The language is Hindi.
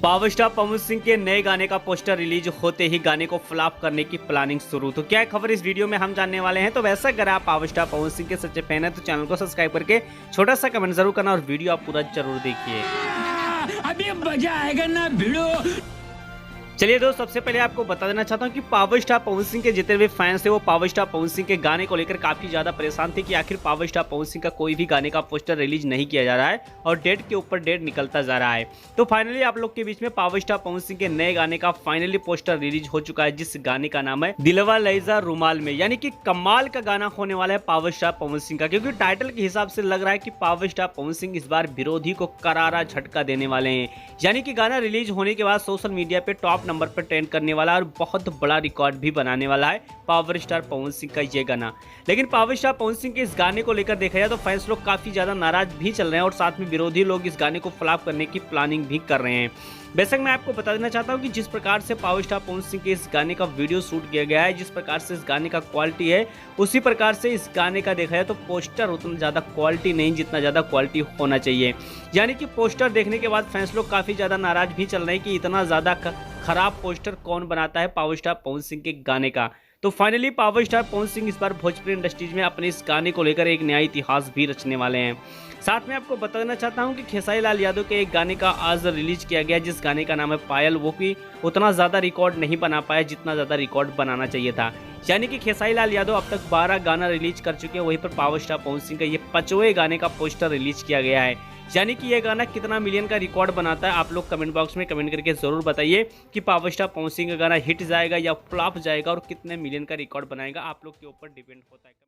पावर स्टार पवन सिंह के नए गाने का पोस्टर रिलीज होते ही गाने को फ्लॉप करने की प्लानिंग शुरू। तो क्या खबर इस वीडियो में हम जानने वाले हैं। तो वैसे अगर आप पावर स्टार पवन सिंह के सच्चे फैन हैं तो चैनल को सब्सक्राइब करके छोटा सा कमेंट जरूर करना और वीडियो आप पूरा जरूर देखिए। अभी मजा आएगा ना भिड़ो। चलिए दोस्त, सबसे पहले आपको बता देना चाहता हूं कि पावर स्टार पवन सिंह के जितने भी फैंस थे वो पावर स्टार पवन सिंह के गाने को लेकर काफी ज्यादा परेशान थे कि आखिर पावर स्टार पवन सिंह का कोई भी गाने का पोस्टर रिलीज नहीं किया जा रहा है और डेट के ऊपर डेट निकलता जा रहा है। तो फाइनली आप लोग के बीच में पावर स्टार पवन सिंह के नए गाने का फाइनली पोस्टर रिलीज हो चुका है, जिस गाने का नाम है दिलवा लैजा रुमाल में। यानी कि कमाल का गाना होने वाला है पावर स्टार पवन सिंह का, क्योंकि टाइटल के हिसाब से लग रहा है कि पावर स्टार पवन सिंह इस बार विरोधी को करारा झटका देने वाले हैं। यानी कि गाना रिलीज होने के बाद सोशल मीडिया पे टॉप नंबर पर ट्रेंड करने वाला और बहुत बड़ा रिकॉर्ड भी बनाने वाला है पावर स्टार पवन सिंह का ये गाना। लेकिन पावर स्टार पवन सिंह के इस गाने को लेकर देखा जाए तो फैंस लोग काफी ज्यादा नाराज भी चल रहे हैं और साथ में विरोधी लोग इस गाने को फ्लॉप करने की प्लानिंग भी कर रहे हैं। बेशक मैं आपको बता देना चाहता हूं कि जिस प्रकार से पावर स्टार पवन सिंह के इस गाने का वीडियो शूट किया गया है, जिस प्रकार से इस गाने का क्वालिटी है, उसी प्रकार से इस गाने का देखा जाए तो पोस्टर उतना ज्यादा क्वालिटी नहीं जितना ज्यादा क्वालिटी होना चाहिए। यानी कि पोस्टर देखने के बाद फैंस लोग काफी ज्यादा नाराज भी चल रहे हैं कि इतना ज्यादा खराब पोस्टर कौन बनाता है पावर स्टार पवन सिंह के गाने का। तो finally power star Pawan Singh इस बार भोजपुरी इंडस्ट्रीज में अपने इस गाने को लेकर एक नया इतिहास भी रचने वाले हैं। साथ में आपको बता देना चाहता हूं कि खेसारी लाल यादव के एक गाने का आज रिलीज किया गया, जिस गाने का नाम है पायल। वो भी उतना ज़्यादा रिकॉर्ड नहीं बना पाया जितना ज़्यादा रिकॉर्ड बनाना चाहिए था। यानी कि खेसारी लाल यादव अब तक 12 गाना रिलीज कर चुके हैं, वहीं पर पावर स्टार पवन सिंह का ये 5वें गाने का पोस्टर रिलीज किया गया है। यानी कि ये गाना कितना मिलियन का रिकॉर्ड बनाता है, आप लोग कमेंट बॉक्स में कमेंट करके जरूर बताइए कि पावर स्टार पवन सिंह का गाना हिट जाएगा या फ्लॉप जाएगा और कितने मिलियन का रिकॉर्ड बनाएगा। आप लोग के ऊपर डिपेंड होता है।